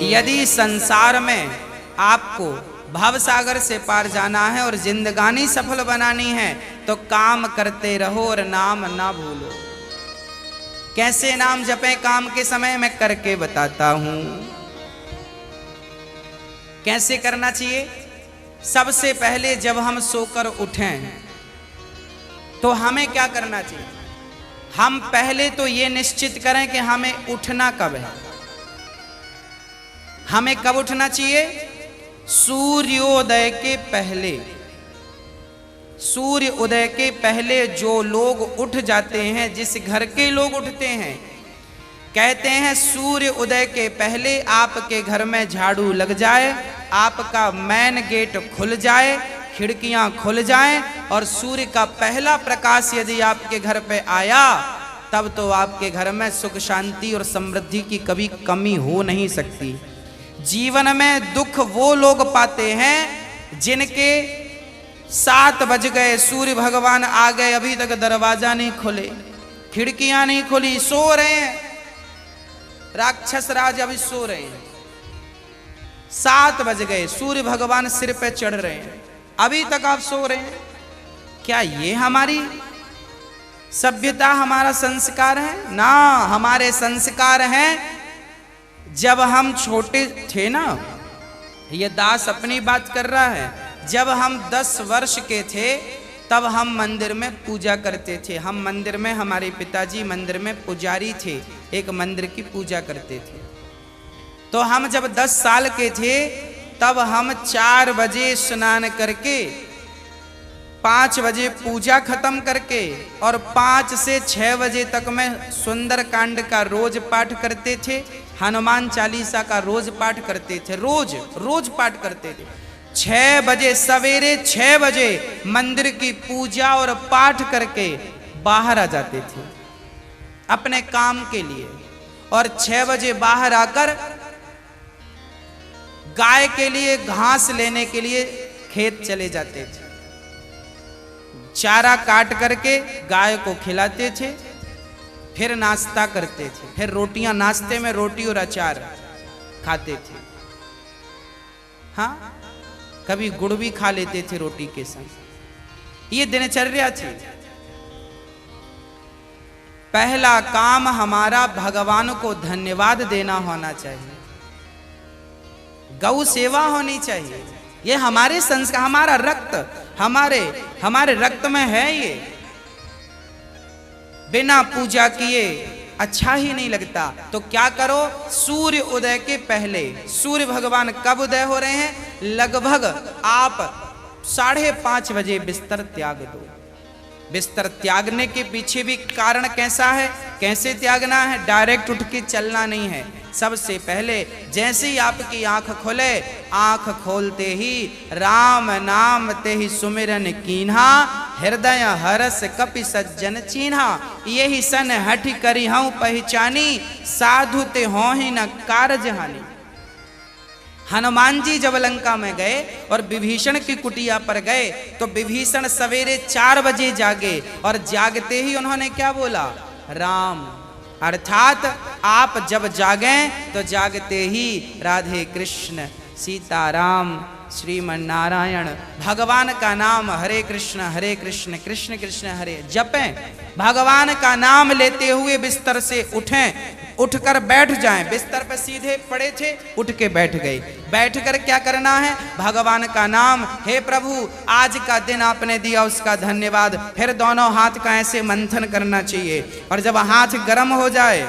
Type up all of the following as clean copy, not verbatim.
यदि संसार में आपको भव सागर से पार जाना है और जिंदगानी सफल बनानी है तो काम करते रहो और नाम ना भूलो। कैसे नाम जपें काम के समय, मैं करके बताता हूं। कैसे करना चाहिए? सबसे पहले जब हम सोकर उठें तो हमें क्या करना चाहिए? हम पहले तो ये निश्चित करें कि हमें उठना कब है। हमें कब उठना चाहिए? सूर्योदय के पहले। सूर्य उदय के पहले जो लोग उठ जाते हैं, जिस घर के लोग उठते हैं, कहते हैं सूर्य उदय के पहले आपके घर में झाड़ू लग जाए, आपका मेन गेट खुल जाए, खिड़कियां खुल जाएं और सूर्य का पहला प्रकाश यदि आपके घर पे आया तब तो आपके घर में सुख शांति और समृद्धि की कभी कमी हो नहीं सकती। जीवन में दुख वो लोग पाते हैं जिनके 7 बज गए, सूर्य भगवान आ गए, अभी तक दरवाजा नहीं खुले, खिड़कियां नहीं खुली, सो रहे हैं, राक्षस राज अभी सो रहे हैं। 7 बज गए, सूर्य भगवान सिर पे चढ़ रहे हैं, अभी तक आप सो रहे हैं। क्या ये हमारी सभ्यता, हमारा संस्कार है? ना, हमारे संस्कार हैं जब हम छोटे थे ना, ये दास अपनी बात कर रहा है, जब हम 10 वर्ष के थे तब हम मंदिर में पूजा करते थे। हम मंदिर में, हमारे पिताजी मंदिर में पुजारी थे, एक मंदिर की पूजा करते थे। तो हम जब 10 साल के थे तब हम 4 बजे स्नान करके 5 बजे पूजा खत्म करके और 5 से 6 बजे तक में सुंदर कांड का रोज पाठ करते थे, हनुमान चालीसा का रोज पाठ करते थे, रोज पाठ करते थे। 6 बजे, सवेरे 6 बजे मंदिर की पूजा और पाठ करके बाहर आ जाते थे अपने काम के लिए, और 6 बजे बाहर आकर गाय के लिए घास लेने के लिए खेत चले जाते थे। चारा काट करके गाय को खिलाते थे, फिर नाश्ता करते थे, फिर रोटियां, नाश्ते में रोटी और अचार खाते थे। हाँ, कभी गुड़ भी खा लेते थे रोटी के संग। ये दिनचर्या थी। पहला काम हमारा भगवान को धन्यवाद देना होना चाहिए, गौ सेवा होनी चाहिए। ये हमारे संस्कार, हमारा रक्त, हमारे रक्त में है। ये बिना पूजा किए अच्छा ही नहीं लगता। तो क्या करो? सूर्य उदय के पहले, सूर्य भगवान कब उदय हो रहे हैं? लगभग आप 5:30 बजे बिस्तर त्याग दो। बिस्तर त्यागने के पीछे भी कारण कैसा है, कैसे त्यागना है? डायरेक्ट उठ के चलना नहीं है। सबसे पहले जैसे ही आपकी आंख खुले, आंख खोलते ही राम नाम ते ही सुमिरन कीन्हा, हृदय हरस कपि सज्जन चीन्हा, यही सन हठि करी हूं पहचानी, साधु ते हो ही न कारज हानि। हनुमान जी जब लंका में गए और विभीषण की कुटिया पर गए तो विभीषण सवेरे 4 बजे जागे और जागते ही उन्होंने क्या बोला? राम। अर्थात आप जब जागें तो जागते ही राधे कृष्ण, सीताराम, श्रीमन नारायण, भगवान का नाम हरे कृष्ण कृष्ण कृष्ण हरे जपें। भगवान का नाम लेते हुए बिस्तर से उठें, उठकर बैठ जाएं। बिस्तर पर सीधे पड़े थे, उठ के बैठ गए। बैठकर क्या करना है? भगवान का नाम, हे प्रभु आज का दिन आपने दिया उसका धन्यवाद। फिर दोनों हाथ का ऐसे मंथन करना चाहिए और जब हाथ गर्म हो जाए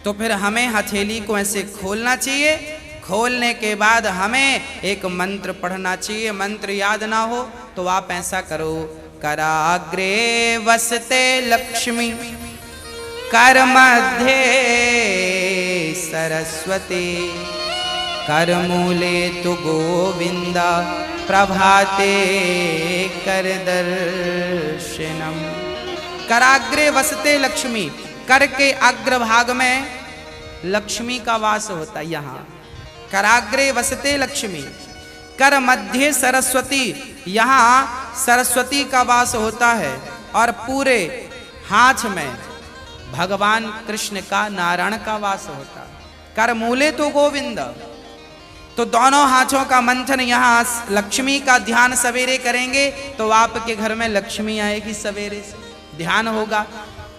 तो फिर हमें हथेली को ऐसे खोलना चाहिए। खोलने के बाद हमें एक मंत्र पढ़ना चाहिए। मंत्र याद ना हो तो आप ऐसा करो, कराग्रे वसते लक्ष्मी, कर मध्य सरस्वती, कर मूले तु गोविंदा, प्रभाते कर दर्शनम। कराग्रे वसते लक्ष्मी, कर के अग्रभाग में लक्ष्मी का वास होता है। यहाँ कराग्रे वसते लक्ष्मी, कर मध्य सरस्वती, यहाँ सरस्वती का वास होता है और पूरे हाथ में भगवान कृष्ण का, नारायण का वास होता है। कर मूले तो गोविंद। तो दोनों हाथों का मंथन, यहाँ लक्ष्मी का ध्यान सवेरे करेंगे तो आपके घर में लक्ष्मी आएगी, सवेरे से ध्यान होगा।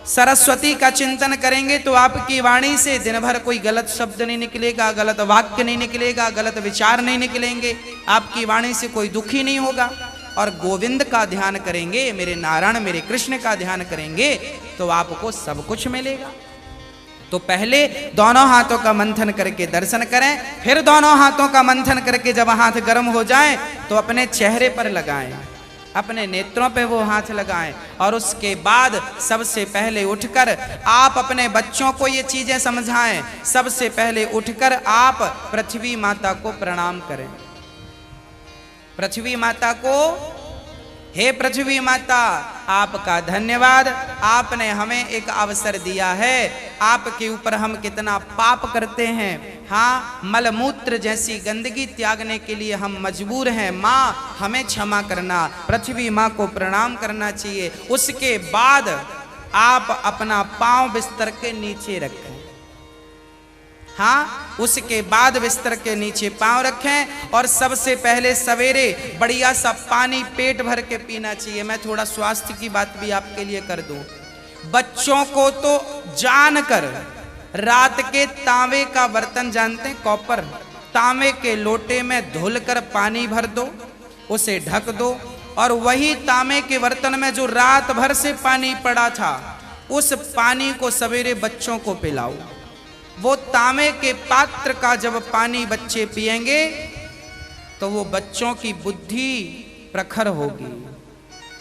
सरस्वती का चिंतन करेंगे तो आपकी वाणी से दिन भर कोई गलत शब्द नहीं निकलेगा, गलत वाक्य नहीं निकलेगा, गलत विचार नहीं निकलेंगे, आपकी वाणी से कोई दुखी नहीं होगा। और गोविंद का ध्यान करेंगे, मेरे नारायण मेरे कृष्ण का ध्यान करेंगे तो आपको सब कुछ मिलेगा। तो पहले दोनों हाथों का मंथन करके दर्शन करें, फिर दोनों हाथों का मंथन करके जब हाथ गर्म हो जाए तो अपने चेहरे पर लगाएं, अपने नेत्रों पे वो हाथ लगाएं। और उसके बाद सबसे पहले उठकर आप अपने बच्चों को ये चीजें समझाएं। सबसे पहले उठकर आप पृथ्वी माता को प्रणाम करें। पृथ्वी माता को, हे पृथ्वी माता, आपका धन्यवाद, आपने हमें एक अवसर दिया है। आपके ऊपर हम कितना पाप करते हैं, हाँ, मलमूत्र जैसी गंदगी त्यागने के लिए हम मजबूर हैं। माँ हमें क्षमा करना, पृथ्वी माँ को प्रणाम करना चाहिए। उसके बाद आप अपना पांव बिस्तर के नीचे रखें, हाँ, उसके बाद बिस्तर के नीचे पांव रखें। और सबसे पहले सवेरे बढ़िया सा पानी पेट भर के पीना चाहिए। मैं थोड़ा स्वास्थ्य की बात भी आपके लिए कर दूं। बच्चों को तो जानकर रात के तांबे का बर्तन जानते हैं, कॉपर, तांबे के लोटे में धुलकर पानी भर दो, उसे ढक दो और वही तांबे के बर्तन में जो रात भर से पानी पड़ा था उस पानी को सवेरे बच्चों को पिलाओ। वो तांबे के पात्र का जब पानी बच्चे पिएंगे तो वो बच्चों की बुद्धि प्रखर होगी,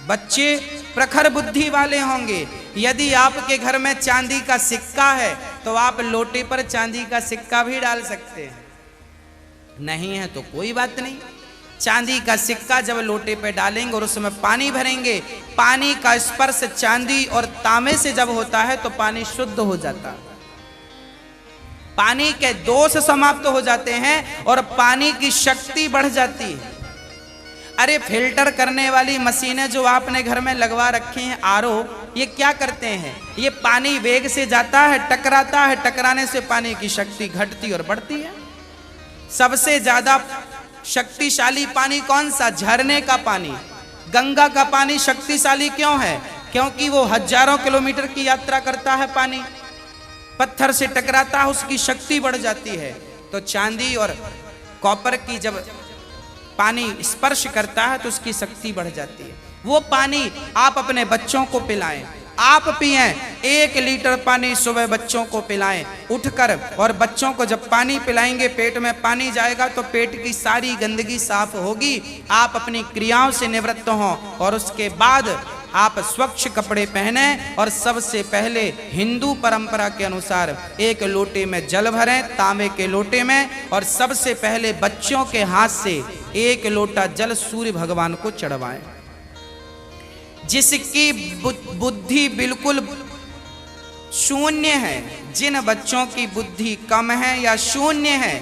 बच्चे प्रखर बुद्धि वाले होंगे। यदि आपके घर में चांदी का सिक्का है तो आप लोटे पर चांदी का सिक्का भी डाल सकते हैं, नहीं है तो कोई बात नहीं। चांदी का सिक्का जब लोटे पे डालेंगे और उसमें पानी भरेंगे, पानी का स्पर्श चांदी और तांबे से जब होता है तो पानी शुद्ध हो जाता है, पानी के दोष समाप्त हो जाते हैं और पानी की शक्ति बढ़ जाती है। अरे फिल्टर करने वाली मशीनें जो आपने घर में लगवा रखी हैं, आरओ, ये क्या करते हैं? ये पानी वेग से जाता है, टकराता है, टकराने से पानी की शक्ति घटती और बढ़ती है। सबसे ज्यादा शक्तिशाली पानी कौन सा? झरने का पानी। गंगा का पानी शक्तिशाली क्यों है? क्योंकि वो हजारों किलोमीटर की यात्रा करता है, पानी पत्थर से टकराता है, उसकी शक्ति बढ़ जाती है। तो चांदी और कॉपर की जब पानी स्पर्श करता है तो उसकी शक्ति बढ़ जाती है। वो पानी आप अपने बच्चों को पिलाएं, आप पिएं। 1 लीटर पानी सुबह बच्चों को पिलाएं उठकर। और बच्चों को जब पानी पिलाएंगे, पेट में पानी जाएगा तो पेट की सारी गंदगी साफ होगी, आप अपनी क्रियाओं से निवृत्त हों। और उसके बाद आप स्वच्छ कपड़े पहने और सबसे पहले हिंदू परंपरा के अनुसार 1 लोटे में जल भरें, तांबे के लोटे में, और सबसे पहले बच्चों के हाथ से 1 लोटा जल सूर्य भगवान को चढ़वाएं। जिसकी बुद्धि बिल्कुल शून्य है, जिन बच्चों की बुद्धि कम है या शून्य है,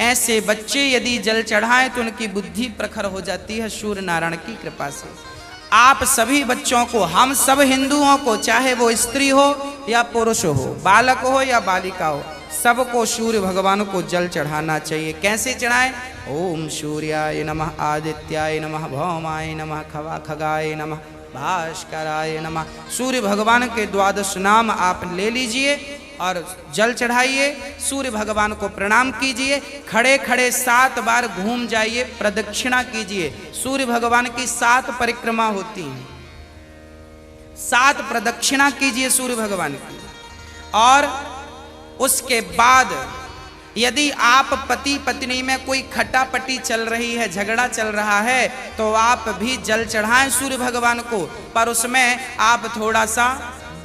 ऐसे बच्चे यदि जल चढ़ाएं तो उनकी बुद्धि प्रखर हो जाती है सूर्य नारायण की कृपा से। आप सभी बच्चों को, हम सब हिंदुओं को, चाहे वो स्त्री हो या पुरुष हो, बालक हो या बालिका हो, सबको सूर्य भगवान को जल चढ़ाना चाहिए। कैसे चढ़ाएं? ओम सूर्याय नमः, आदित्याय नमः, भौमाय नमः, खगाय नमः, भास्कराय नमः। सूर्य भगवान के 12 नाम आप ले लीजिए और जल चढ़ाइए, सूर्य भगवान को प्रणाम कीजिए। खड़े खड़े 7 बार घूम जाइए, प्रदक्षिणा कीजिए। सूर्य भगवान की 7 परिक्रमा होती हैं, 7 प्रदक्षिणा कीजिए सूर्य भगवान की। और उसके बाद यदि आप पति पत्नी में कोई खटापटी चल रही है, झगड़ा चल रहा है, तो आप भी जल चढ़ाएं सूर्य भगवान को। पर उसमें आप थोड़ा सा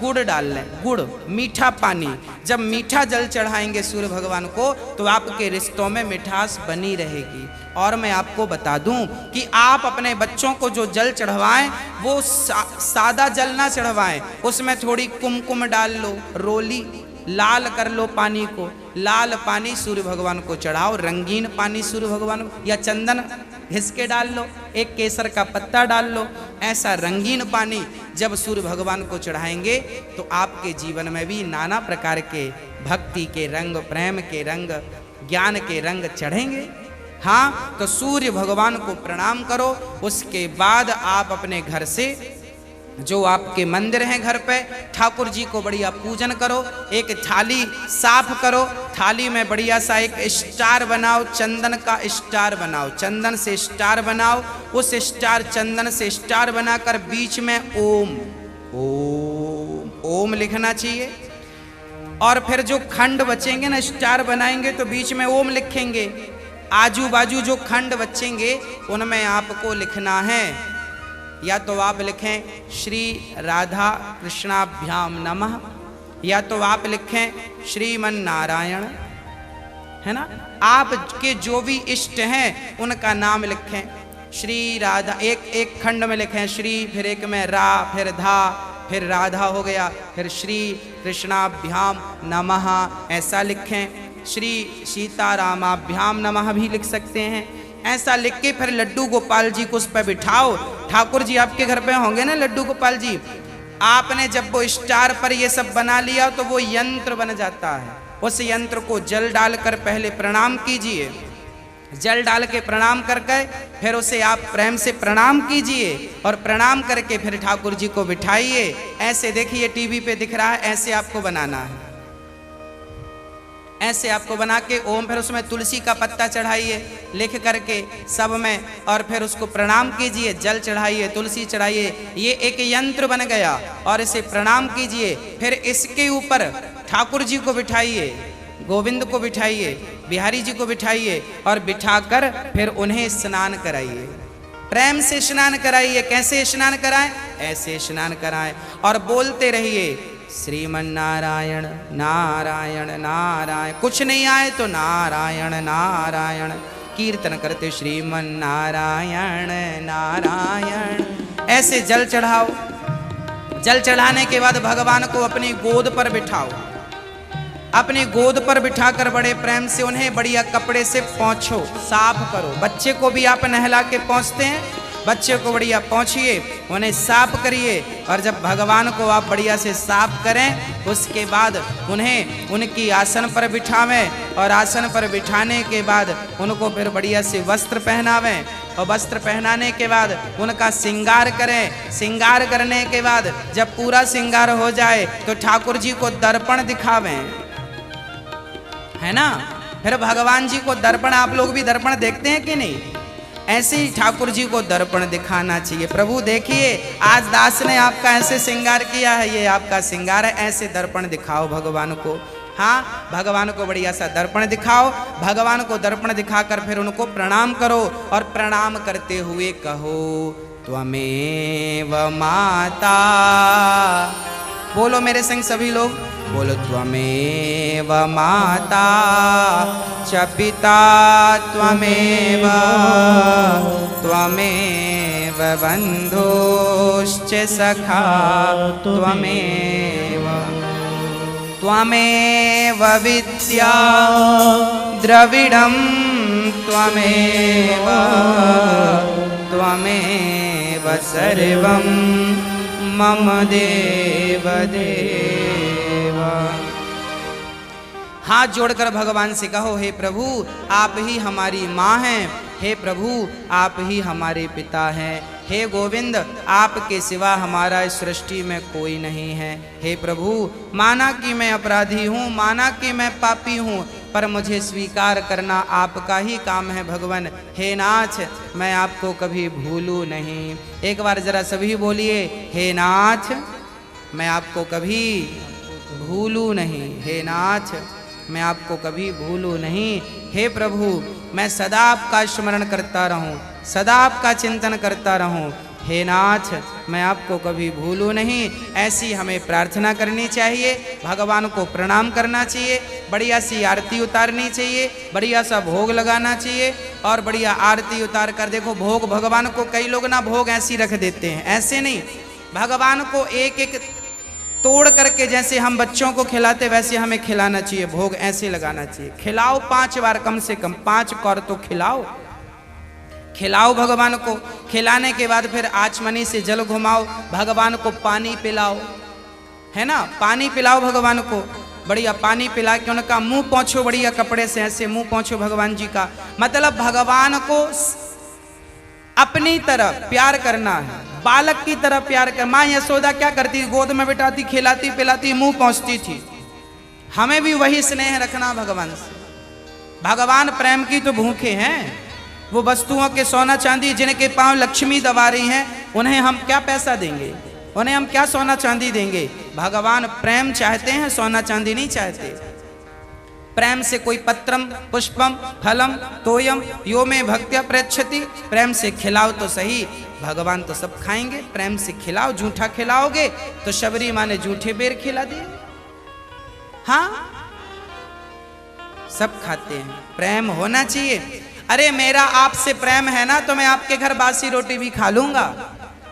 गुड़ डाल लें, गुड़, मीठा पानी। जब मीठा जल चढ़ाएंगे सूर्य भगवान को तो आपके रिश्तों में मिठास बनी रहेगी। और मैं आपको बता दूं कि आप अपने बच्चों को जो जल चढ़वाएं वो सादा जल ना चढ़वाएं, उसमें थोड़ी कुमकुम डाल लो, रोली लाल कर लो पानी को, लाल पानी सूर्य भगवान को चढ़ाओ। रंगीन पानी सूर्य भगवान को, या चंदन घिस के डाल लो, एक केसर का पत्ता डाल लो, ऐसा रंगीन पानी जब सूर्य भगवान को चढ़ाएंगे तो आपके जीवन में भी नाना प्रकार के भक्ति के रंग, प्रेम के रंग, ज्ञान के रंग चढ़ेंगे। हाँ, तो सूर्य भगवान को प्रणाम करो। उसके बाद आप अपने घर से जो आपके मंदिर हैं घर पे, ठाकुर जी को बढ़िया पूजन करो। एक थाली साफ करो, थाली में बढ़िया सा एक स्टार बनाओ, चंदन का स्टार बनाओ, चंदन से स्टार बनाओ। उस स्टार, चंदन से स्टार बनाकर बीच में ओम ओम ओम लिखना चाहिए। और फिर जो खंड बचेंगे ना, स्टार बनाएंगे तो बीच में ओम लिखेंगे। आजू बाजू जो खंड बचेंगे उनमें आपको लिखना है, या तो आप लिखें श्री राधा कृष्णाभ्याम नमः, या तो आप लिखें श्रीमन नारायण, है ना। आपके जो भी इष्ट हैं उनका नाम लिखें। श्री राधा, एक खंड में लिखें श्री, फिर एक में रा, फिर धा, फिर राधा हो गया, फिर श्री कृष्णाभ्याम नमः ऐसा लिखें। श्री सीतारामाभ्याम नमः भी लिख सकते हैं। ऐसा लिख के फिर लड्डू गोपाल जी को उस पर बिठाओ। ठाकुर जी आपके घर पे होंगे ना लड्डू गोपाल जी। आपने जब वो स्टार पर ये सब बना लिया तो वो यंत्र बन जाता है। उस यंत्र को जल डालकर पहले प्रणाम कीजिए। जल डाल के प्रणाम करके फिर उसे आप प्रेम से प्रणाम कीजिए, और प्रणाम करके फिर ठाकुर जी को बिठाइए। ऐसे देखिए टीवी पे दिख रहा है, ऐसे आपको बनाना है। ऐसे आपको बना के ओम, फिर उसमें तुलसी का पत्ता चढ़ाइए लिख करके सब में, और फिर उसको प्रणाम कीजिए, जल चढ़ाइए, तुलसी चढ़ाइए। ये एक यंत्र बन गया, और इसे प्रणाम कीजिए। फिर इसके ऊपर ठाकुर जी को बिठाइए, गोविंद को बिठाइए, बिहारी जी को बिठाइए, और बिठाकर फिर उन्हें स्नान कराइए। प्रेम से स्नान कराइए। कैसे स्नान कराएं? ऐसे स्नान कराएं, और बोलते रहिए श्रीमन नारायण नारायण नारायण। कुछ नहीं आए तो नारायण नारायण कीर्तन करते श्रीमन नारायण नारायण। ऐसे जल चढ़ाओ। जल चढ़ाने के बाद भगवान को अपनी गोद पर बिठाओ। अपनी गोद पर बिठाकर बड़े प्रेम से उन्हें बढ़िया कपड़े से पोंछो, साफ करो। बच्चे को भी आप नहला के पोंछते हैं, बच्चे को बढ़िया पोंछिए, उन्हें साफ करिए। और जब भगवान को आप बढ़िया से साफ करें, उसके बाद उन्हें उनकी आसन पर बिठावें, और आसन पर बिठाने के बाद उनको फिर बढ़िया से वस्त्र पहनावें, और वस्त्र पहनाने के बाद उनका श्रृंगार करें। श्रृंगार करने के बाद जब पूरा श्रृंगार हो जाए तो ठाकुर जी को दर्पण दिखावें, है ना। फिर भगवान जी को दर्पण, आप लोग भी दर्पण देखते हैं कि नहीं? ऐसे ही ठाकुर जी को दर्पण दिखाना चाहिए। प्रभु देखिए आज दास ने आपका ऐसे श्रृंगार किया है, ये आपका श्रृंगार है, ऐसे दर्पण दिखाओ भगवान को। हाँ, भगवान को बढ़िया सा दर्पण दिखाओ। भगवान को दर्पण दिखाकर फिर उनको प्रणाम करो, और प्रणाम करते हुए कहो त्वमेव माता। बोलो मेरे संग सभी लोग, बोलो त्वमेव माता च पिता त्वमेव, त्वमेव बन्धुश्च सखा त्वमेव, त्वमेव विद्या द्रविडं त्वमेव, त्वमेव सर्वं मम देव देव। हाथ जोड़कर भगवान से कहो, हे प्रभु आप ही हमारी माँ हैं, हे प्रभु आप ही हमारे पिता हैं, हे गोविंद आपके सिवा हमारा इस सृष्टि में कोई नहीं है। हे प्रभु माना कि मैं अपराधी हूँ, माना कि मैं पापी हूँ, पर मुझे स्वीकार करना आपका ही काम है भगवान। हे नाथ मैं आपको कभी भूलूं नहीं। एक बार जरा सभी बोलिए, हे नाथ मैं आपको कभी भूलूं नहीं, हे नाथ मैं आपको कभी भूलूं नहीं। हे प्रभु मैं सदा आपका स्मरण करता रहूं, सदा आपका चिंतन करता रहूं। हे नाथ मैं आपको कभी भूलूं नहीं। ऐसी हमें प्रार्थना करनी चाहिए, भगवान को प्रणाम करना चाहिए, बढ़िया सी आरती उतारनी चाहिए, बढ़िया सा भोग लगाना चाहिए, और बढ़िया आरती उतार कर देखो भोग भगवान को, कई लोग ना भोग ऐसी रख देते हैं, ऐसे नहीं, भगवान को एक एक तोड़ करके जैसे हम बच्चों को खिलाते वैसे हमें खिलाना चाहिए, भोग ऐसे लगाना चाहिए। खिलाओ 5 बार, कम से कम 5 कौर तो खिलाओ। खिलाओ भगवान को, खिलाने के बाद फिर आचमनी से जल घुमाओ, भगवान को पानी पिलाओ, है ना, पानी पिलाओ भगवान को, बढ़िया पानी पिला के उनका मुंह पोंछो, बढ़िया कपड़े से ऐसे मुंह पोंछो भगवान जी का। मतलब भगवान को अपनी तरह प्यार करना है, बालक की तरह प्यार कर। माँ यशोदा क्या करती, गोद में बिठाती, खिलाती पिलाती, मुंह पोंछती थी। हमें भी वही स्नेह रखना भगवान से। भगवान प्रेम की तो भूखे हैं। वो वस्तुओं के सोना चांदी जिनके पांव लक्ष्मी दबा रही हैं, उन्हें हम क्या पैसा देंगे, उन्हें हम क्या सोना चांदी देंगे। भगवान प्रेम चाहते हैं, सोना चांदी नहीं चाहते। प्रेम से कोई पत्रम पुष्पम फलम तोयम यो में भक्त्या प्रयच्छति, प्रेम से खिलाओ तो सही, भगवान तो सब खाएंगे। प्रेम से खिलाओ, झूठा खिलाओगे तो शबरी माँ ने झूठे बेर खिला दिए। हाँ, सब खाते हैं, प्रेम होना चाहिए। अरे मेरा आपसे प्रेम है ना, तो मैं आपके घर बासी रोटी भी खा लूंगा,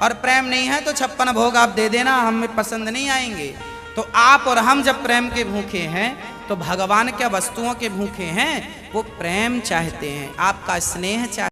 और प्रेम नहीं है तो 56 भोग आप दे देना, हमें पसंद नहीं आएंगे। तो आप और हम जब प्रेम के भूखे हैं, तो भगवान क्या वस्तुओं के भूखे हैं, वो प्रेम चाहते हैं, आपका स्नेह चाहते हैं।